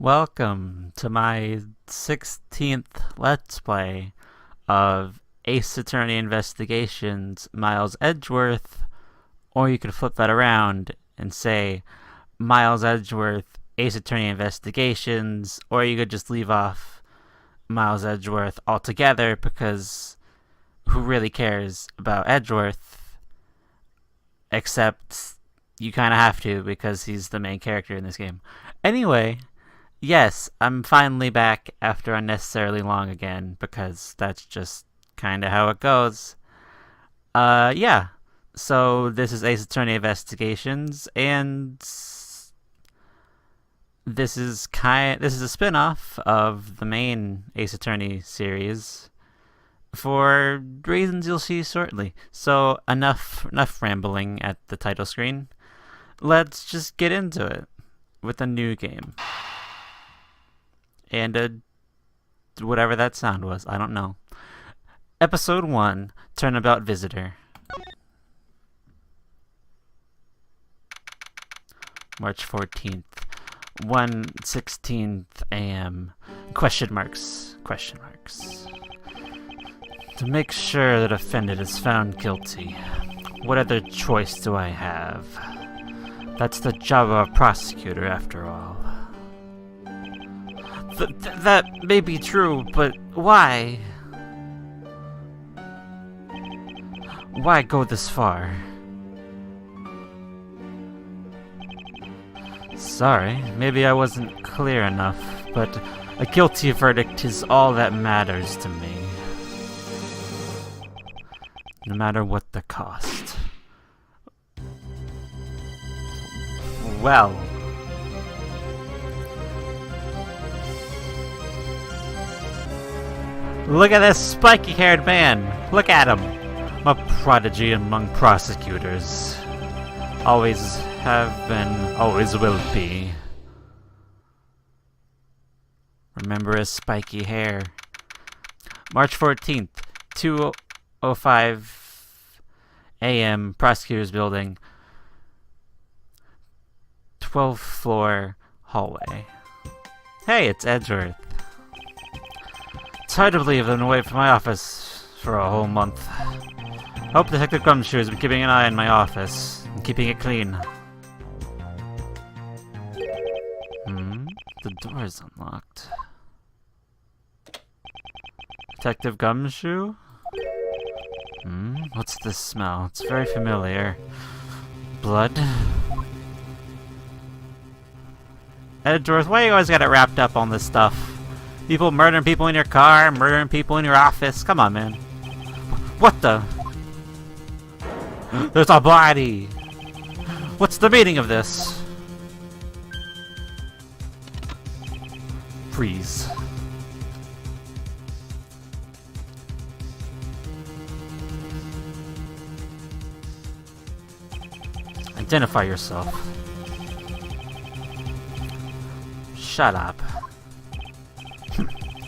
Welcome to my 16th Let's Play of Ace Attorney Investigations Miles Edgeworth, or you could flip that around and say Miles Edgeworth Ace Attorney Investigations, or you could just leave off Miles Edgeworth altogether because who really cares about Edgeworth? Except you kind of have to because he's the main character in this game. Anyway, yes, I'm finally back after unnecessarily long again because that's just kind of how it goes. Yeah. So this is Ace Attorney Investigations, and this is a spin-off of the main Ace Attorney series for reasons you'll see shortly. So enough rambling at the title screen. Let's just get into it with a new game. And whatever that sound was, I don't know. Episode 1, Turnabout Visitor. March 14th, 1:16 a.m. Question marks. To make sure the defendant is found guilty, what other choice do I have? That's the job of a prosecutor, after all. That may be true, but why? Why go this far? Sorry, maybe I wasn't clear enough, but a guilty verdict is all that matters to me. No matter what the cost. Well. Look at this spiky-haired man! Look at him! A prodigy among prosecutors. Always have been, always will be. Remember his spiky hair. March 14th, 2:05 a.m. Prosecutor's Building. 12th floor hallway. Hey, it's Edgeworth. It's hard to believe I've been away from my office for a whole month. I hope Detective Gumshoe has been keeping an eye on my office and keeping it clean. The door is unlocked. Detective Gumshoe? What's this smell? It's very familiar. Blood? Edgeworth, why you always got it wrapped up on this stuff? People murdering people in your car, murdering people in your office. Come on, man. What the? There's a body! What's the meaning of this? Freeze. Identify yourself. Shut up.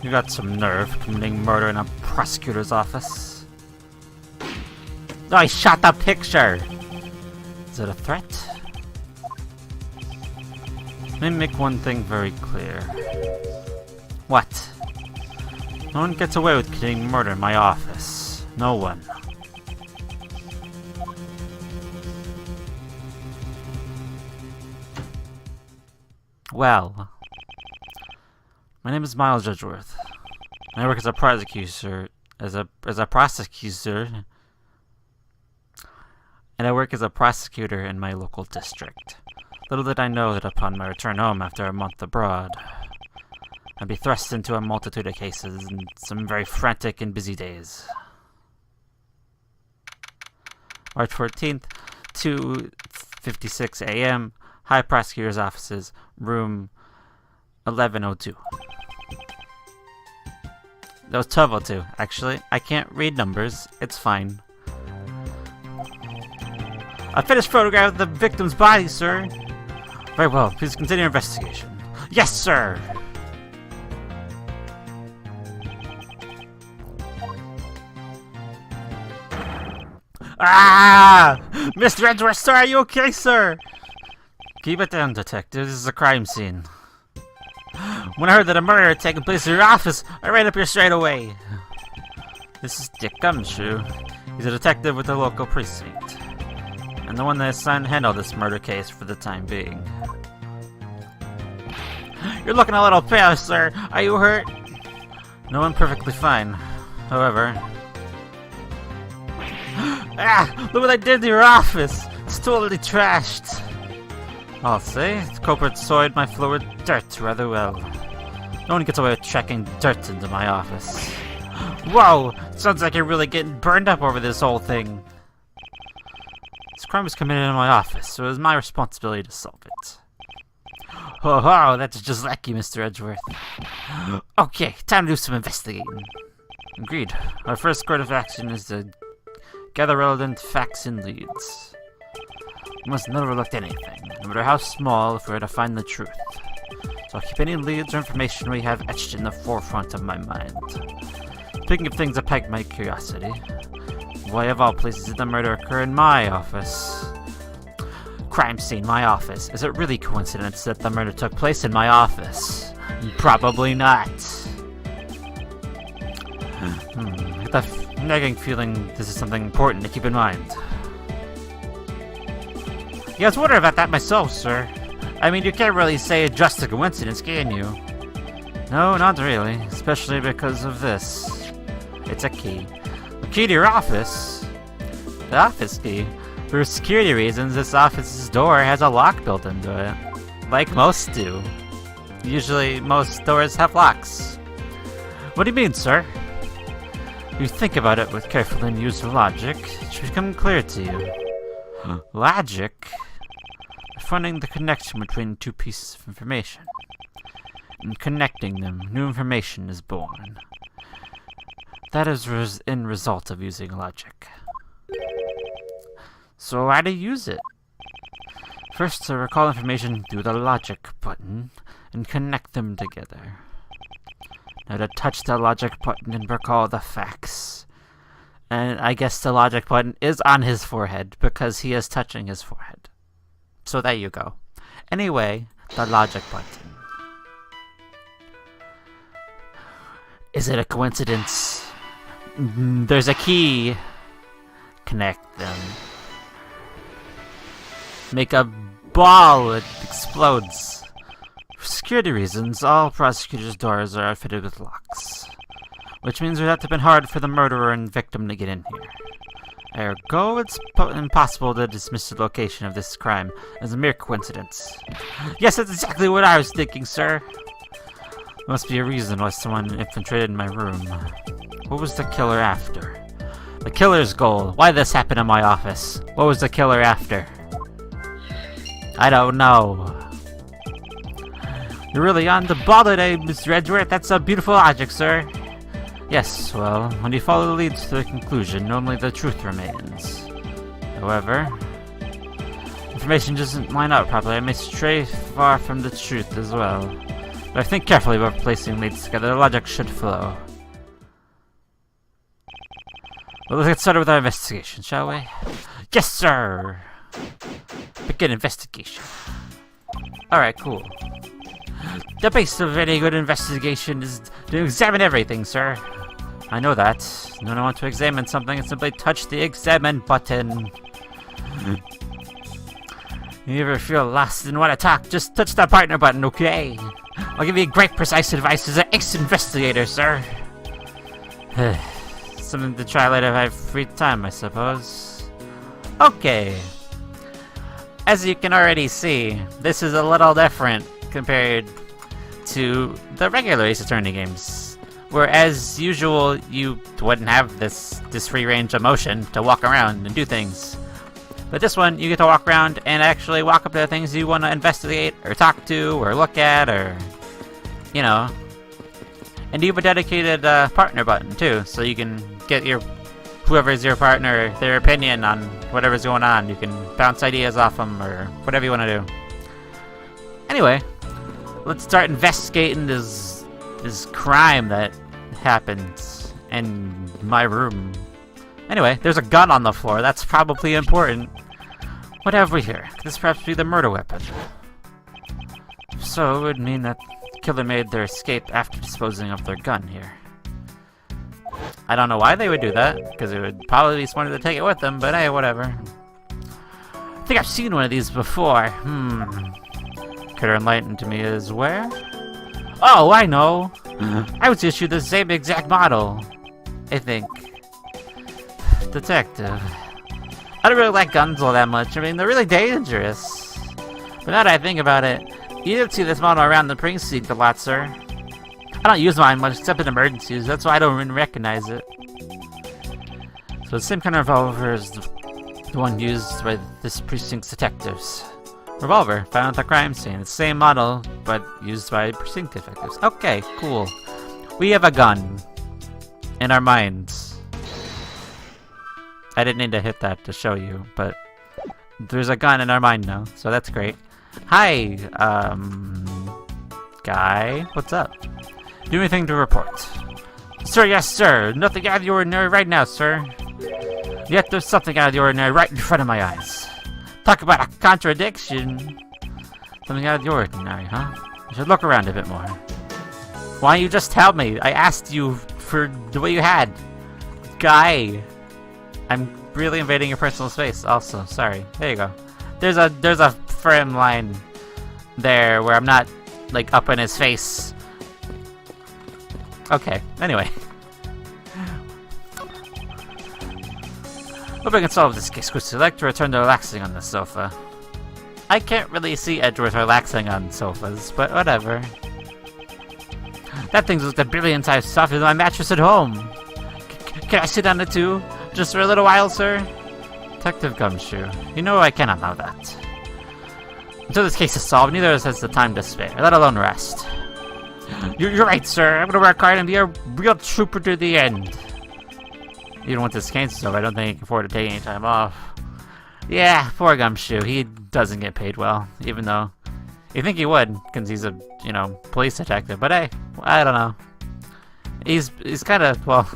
You got some nerve committing murder in a prosecutor's office. Oh, I shot the picture! Is it a threat? Let me make one thing very clear. What? No one gets away with committing murder in my office. No one. Well, my name is Miles Edgeworth. I work as a prosecutor, and I work as a prosecutor in my local district. Little did I know that upon my return home after a month abroad, I'd be thrust into a multitude of cases and some very frantic and busy days. March 14th, 2:56 a.m., High Prosecutor's Offices, room 1102. That was 1202, actually. I can't read numbers. It's fine. A finished photograph of the victim's body, sir. Very well. Please continue your investigation. Yes, sir! Ah! Mr. Edgeworth, sir, are you okay, sir? Keep it down, detective. This is a crime scene. When I heard that a murder had taken place in your office, I ran up here straight away. This is Dick Gumshoe. He's a detective with the local precinct, and the one that's assigned to handle this murder case for the time being. You're looking a little pale, sir. Are you hurt? No, I'm perfectly fine. However... Look what I did to your office! It's totally trashed! I'll say, the culprit soiled my floor with dirt rather well. No one gets away with tracking dirt into my office. Whoa! Sounds like you're really getting burned up over this whole thing. This crime was committed in my office, so it was my responsibility to solve it. Oh, that's just like you, Mr. Edgeworth. Okay, time to do some investigating. Agreed. Our first course of action is to gather relevant facts and leads. We must never overlook anything, no matter how small, if we are to find the truth. So I'll keep any leads or information we have etched in the forefront of my mind. Speaking of things that piqued my curiosity, why of all places did the murder occur in my office? Crime scene, my office. Is it really coincidence that the murder took place in my office? Probably not. I get the nagging feeling this is something important to keep in mind. Yeah, I was wondering about that myself, sir. I mean, you can't really say it's just a coincidence, can you? No, not really. Especially because of this. It's a key. A key to your office? The office key? For security reasons, this office's door has a lock built into it. Like most do. Usually, most doors have locks. What do you mean, sir? If you think about it with careful and used logic, it should become clear to you. Logic? Finding the connection between two pieces of information. In connecting them, new information is born. That is in result of using logic. So how do you use it? First, to recall information through the logic button and connect them together. Now to touch the logic button and recall the facts. And I guess the logic button is on his forehead because he is touching his forehead. So there you go. Anyway, the logic button. Is it a coincidence? There's a key. Connect them. Make a ball that explodes. For security reasons, all prosecutors' doors are outfitted with locks. Which means it would have to have been hard for the murderer and victim to get in here. Ergo, it's impossible to dismiss the location of this crime as a mere coincidence. Yes, that's exactly what I was thinking, sir. There must be a reason why someone infiltrated my room. What was the killer after? The killer's goal. Why this happened in my office? What was the killer after? I don't know. You're really on the ball today, Mr. Edgeworth. That's a beautiful logic, sir. Yes, well, when you follow the leads to the conclusion, normally the truth remains. However, information doesn't line up properly. I may stray far from the truth as well. But I think carefully about placing leads together, the logic should flow. Well, let's get started with our investigation, shall we? Yes, sir! Begin investigation. Alright, cool. The base of any good investigation is to examine everything, sir. I know that. When I want to examine something, I simply touch the examine button. You ever feel lost and want to talk, just touch the partner button, okay? I'll give you great precise advice as an ex-investigator, sir. Something to try later if I have free time, I suppose. Okay. As you can already see, this is a little different compared to the regular Ace Attorney games, where as usual you wouldn't have this free range of motion to walk around and do things. But this one, you get to walk around and actually walk up to the things you want to investigate or talk to or look at or, you know. And you have a dedicated partner button too, so you can get whoever's your partner, their opinion on whatever's going on. You can bounce ideas off them or whatever you want to do. Anyway, let's start investigating this crime that happened in my room. Anyway, there's a gun on the floor. That's probably important. What have we here? Could this perhaps be the murder weapon? So it would mean that killer made their escape after disposing of their gun here. I don't know why they would do that, because it would probably be smarter to take it with them, but hey, whatever. I think I've seen one of these before. Could enlighten to me as where? Oh, I know! I was issued the same exact model, I think. Detective. I don't really like guns all that much. I mean, they're really dangerous. But now that I think about it, you didn't see this model around the precinct a lot, sir. I don't use mine much except in emergencies, that's why I don't even recognize it. So the same kind of revolver as the one used by this precinct's detectives. Revolver, found at the crime scene. It's the same model, but used by precinct detectives. Okay, cool. We have a gun. In our minds. I didn't need to hit that to show you, but there's a gun in our mind now, so that's great. Hi, guy. What's up? Do anything to report? Sir, yes, sir. Nothing out of the ordinary right now, sir. Yet there's something out of the ordinary right in front of my eyes. Talk about a contradiction. Something out of the ordinary, huh? You should look around a bit more. Why don't you just tell me? I asked you for the way you had. Guy. I'm really invading your personal space also. Sorry. There you go. There's a firm line there where I'm not, like, up in his face. Okay, anyway. Hope I can solve this case quickly. I'd like to return to relaxing on the sofa. I can't really see Edgeworth relaxing on sofas, but whatever. That thing's looked a billion times softer than my mattress at home. Can I sit on it too? Just for a little while, sir? Detective Gumshoe, you know I cannot allow that. Until this case is solved, neither of us has the time to spare, let alone rest. You're right, sir. I'm gonna work hard and be a real trooper to the end. Even with this case is over, I don't think he can afford to take any time off. Yeah, poor Gumshoe. He doesn't get paid well, even though you think he would, because he's a, you know, police detective. But hey, I don't know. He's kind of, well,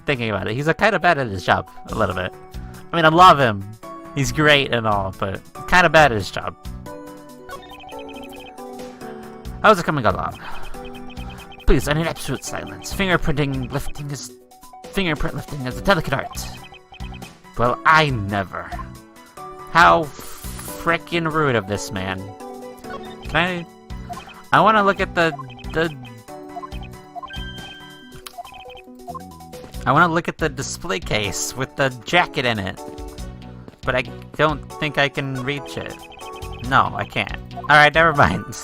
thinking about it, he's kind of bad at his job, a little bit. I mean, I love him. He's great and all, but kind of bad at his job. How's it coming along? Please, I need absolute silence. Fingerprint lifting is a delicate art. Well, I never. How frickin' rude of this man. Can I want to look at I want to look at the display case with the jacket in it. But I don't think I can reach it. No, I can't. Alright, never mind.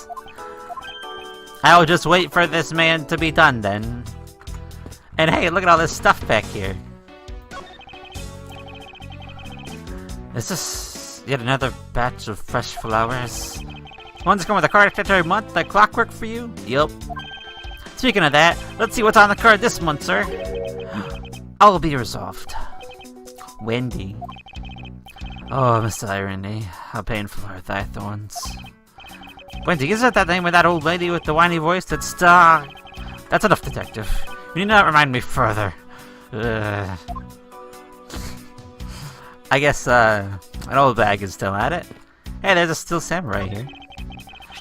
I'll just wait for this man to be done then. And hey, look at all this stuff back here. Is this yet another batch of fresh flowers? One's come with a card every month, like clockwork for you? Yup. Speaking of that, let's see what's on the card this month, sir. All will be resolved. Wendy. Oh, Miss Irony. How painful are thy thorns. Wendy, isn't that the name of that old lady with the whiny voice that's star? That's enough, detective. You need not remind me further. I guess, an old bag is still at it. Hey, there's a Steel Samurai here.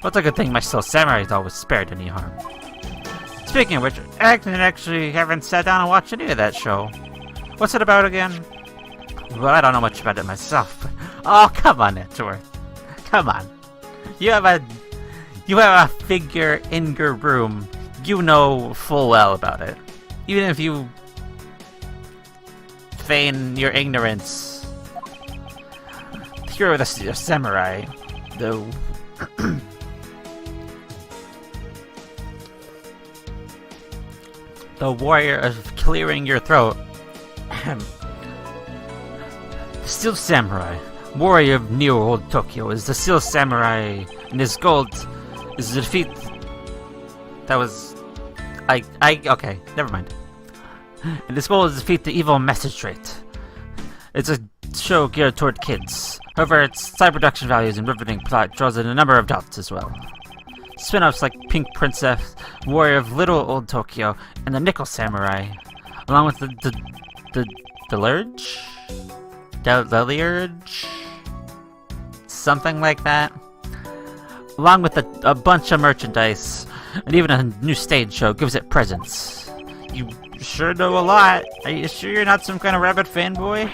What's a good thing my Steel Samurai is always spared any harm. Speaking of which, I actually haven't sat down and watched any of that show. What's it about again? Well, I don't know much about it myself, but... Oh, come on, Edgeworth. Come on. You have a figure in your room. You know full well about it. Even if you feign your ignorance. The hero of the samurai, though. The warrior of clearing your throat. The Steel Samurai, warrior of New Old Tokyo, is the Steel Samurai, and his goal is to defeat. That was. Okay, never mind. And his goal is to defeat the evil magistrate. It's a show geared toward kids. However, its side production values and riveting plot draws in a number of adults as well. Spin-offs like Pink Princess, Warrior of Little Old Tokyo, and the Nickel Samurai, along with the Deluge? Deluge? Something like that. Along with a bunch of merchandise And even a new stage show gives it presence. You sure know a lot. Are you sure you're not some kind of rabbit fanboy?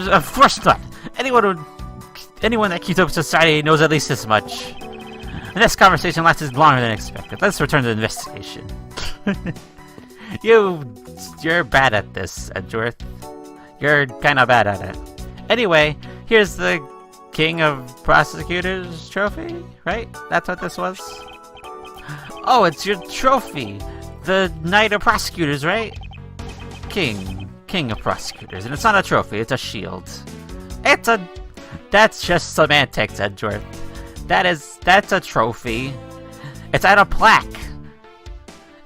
Of course not. Anyone that keeps up with society knows at least this much. And this conversation lasted longer than expected. Let's return to the investigation. You're bad at this, Edgeworth. You're kinda bad at it. Anyway, here's the King of Prosecutors trophy, right? That's what this was? Oh, it's your trophy! The Knight of Prosecutors, right? King of Prosecutors. And it's not a trophy, it's a shield. That's just semantics, Edgeworth. That's a trophy. It's at a plaque.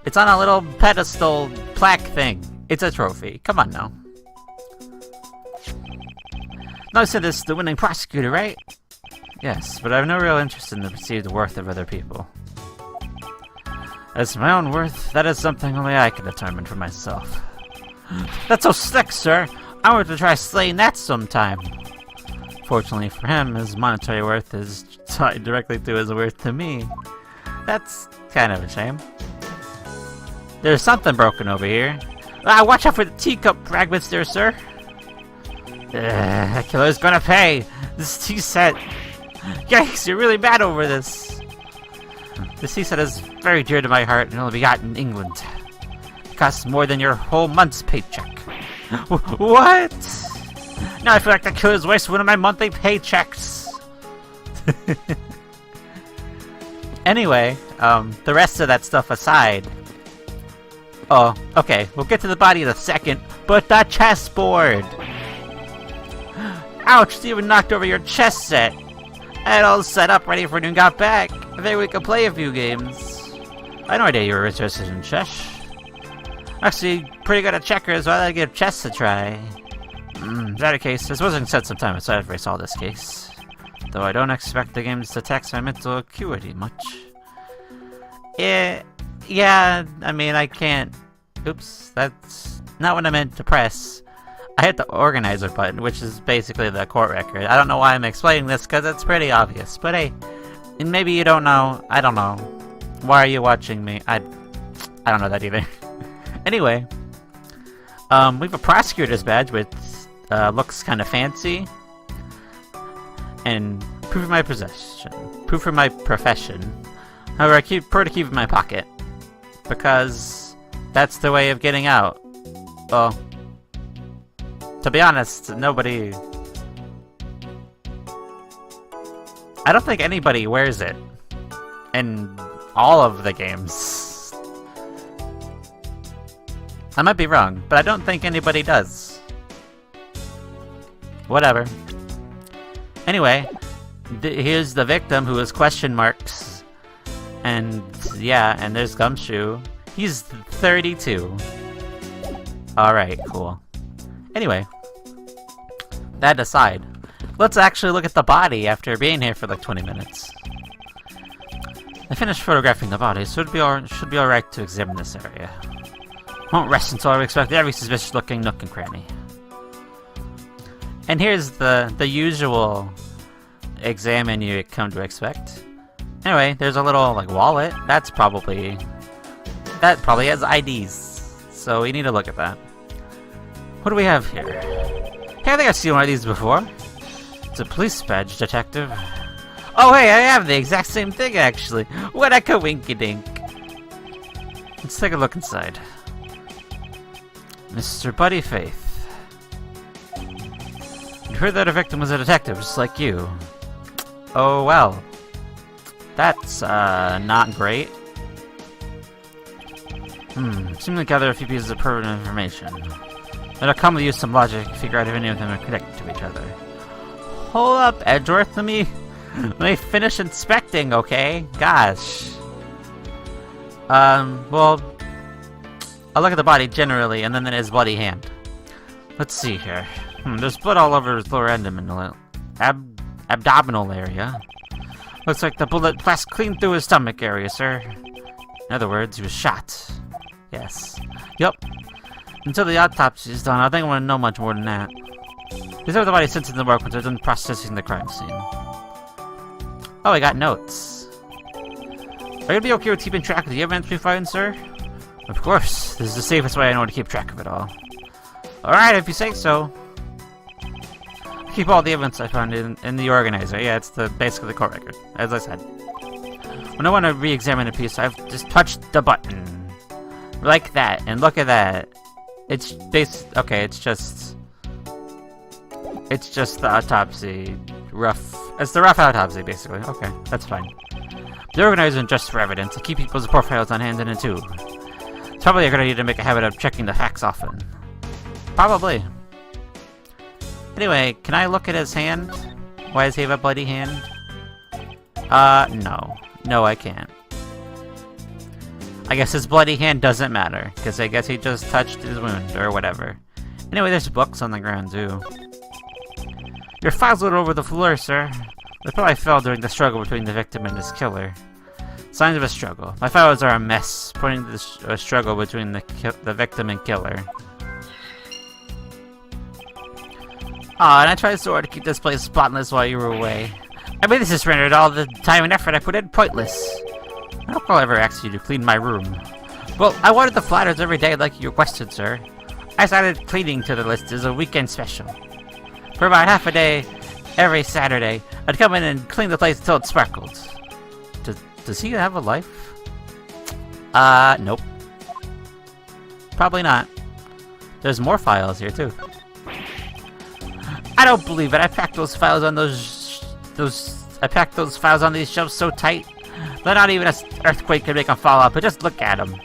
It's on a little pedestal plaque thing. It's a trophy. Come on now. No, I said this is the winning prosecutor, right? Yes, but I have no real interest in the perceived worth of other people. As my own worth, that is something only I can determine for myself. That's so slick, sir! I want to try slaying that sometime. Fortunately for him, his monetary worth is tied directly to his worth to me. That's kind of a shame. There's something broken over here. Watch out for the teacup fragments there, sir! That killer's gonna pay! This tea set! Yikes, you're really bad over this! This tea set is very dear to my heart and only be got in England. It costs more than your whole month's paycheck. What? Now I feel like the killer's wasted one of my monthly paychecks! Anyway, the rest of that stuff aside... Oh, okay, we'll get to the body in a second, but the chessboard! Ouch, you even knocked over your chess set! I had all set up ready for when you got back. I think we could play a few games. I had no idea you were interested in chess. Actually, pretty good at checkers, why don't I give chess a try? In that case, this wasn't set some time aside if I saw this case. Though I don't expect the games to tax my mental acuity much. Yeah, I mean, I can't... Oops, that's not what I meant to press. I hit the organizer button, which is basically the court record. I don't know why I'm explaining this, because it's pretty obvious. But hey, and maybe you don't know. I don't know. Why are you watching me? I don't know that either. Anyway, we have a prosecutor's badge, which looks kind of fancy. And proof of my possession. Proof of my profession. However, I prefer to keep it in my pocket. Because that's the way of getting out. Well... To be honest, nobody... I don't think anybody wears it in all of the games. I might be wrong, but I don't think anybody does. Whatever. Anyway, here's the victim who is question marks. And yeah, and there's Gumshoe. He's 32. Alright, cool. Anyway, that aside, let's actually look at the body after being here for like 20 minutes. I finished photographing the body, so it should be alright to examine this area. Won't rest until I inspect every suspicious-looking nook and cranny. And here's the usual examine you come to expect. Anyway, there's a little like wallet. That probably has IDs, so we need to look at that. What do we have here? Hey, I think I've seen one of these before. It's a police badge, detective. Oh, hey, I have the exact same thing, actually. What a coinkydink. Let's take a look inside. Mr. Buddy Faith. You heard that a victim was a detective, just like you. Oh, well. That's, not great. Seem to gather a few pieces of pertinent information. It'll come with you some logic to figure out if any of them are connected to each other. Hold up, Edgeworth, let me finish inspecting, okay? Gosh. Well, I'll look at the body generally, and then his bloody hand. Let's see here. There's blood all over his lower abdominal area. Looks like the bullet passed clean through his stomach area, sir. In other words, he was shot. Yes. Yup. Until the autopsy is done, I think I want to know much more than that. These are the body sent to the work when they're done processing the crime scene. Oh, I got notes. Are you gonna be okay with keeping track of the evidence we find, sir? Of course. This is the safest way I know to keep track of it all. Alright, if you say so. Keep all the evidence I found in the organizer. Yeah, it's basically the court record, as I said. When I want to re-examine a piece, I've just touched the button. Like that, and look at that. It's okay, it's just the autopsy. It's the rough autopsy, basically. Okay, that's fine. The organizer isn't just for evidence. I keep people's profiles on hand in it, too. It's probably a good idea to make a habit of checking the facts often. Probably. Anyway, can I look at his hand? Why does he have a bloody hand? No. No, I can't. I guess his bloody hand doesn't matter, because I guess he just touched his wound, or whatever. Anyway, there's books on the ground, too. Your files are over the floor, sir. They probably fell during the struggle between the victim and his killer. Signs of a struggle. My files are a mess, pointing to a struggle between the victim and killer. Aw, and I tried so hard to keep this place spotless while you were away. I mean, this has rendered all the time and effort I put in pointless. I don't think I'll ever ask you to clean my room. Well, I wanted the flatters every day like you requested, sir. I started cleaning to the list as a weekend special. For about half a day, every Saturday, I'd come in and clean the place until it sparkled. Does he have a life? Nope. Probably not. There's more files here, too. I don't believe it. I packed those files on I packed those files on these shelves so tight that not even an earthquake could make them fall out, but just look at them.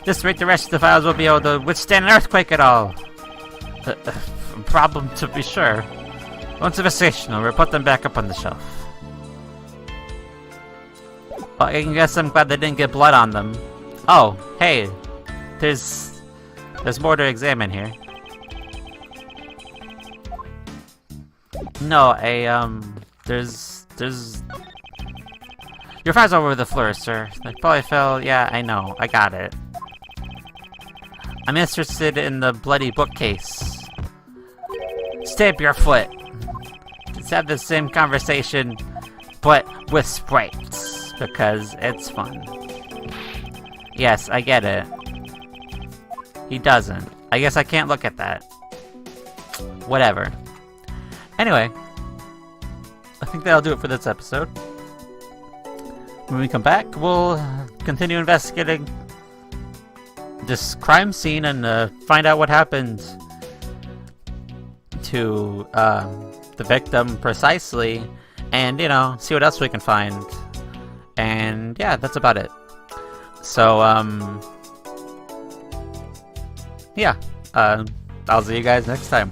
This rate, the rest of the files won't be able to withstand an earthquake at all. Problem to be sure. Once investigation over, put them back up on the shelf. Well, I guess I'm glad they didn't get blood on them. Oh, hey. There's more to examine here. No, there's... Your file's over the floor, sir. They probably fell... Yeah, I know. I got it. I'm interested in the bloody bookcase. Stamp your foot. Let's have the same conversation, but with sprites, because it's fun. Yes, I get it. He doesn't. I guess I can't look at that. Whatever. Anyway, I think that'll do it for this episode. When we come back, we'll continue investigating this crime scene and find out what happened to the victim precisely, and see what else we can find. And yeah, that's about it. So yeah, I'll see you guys next time.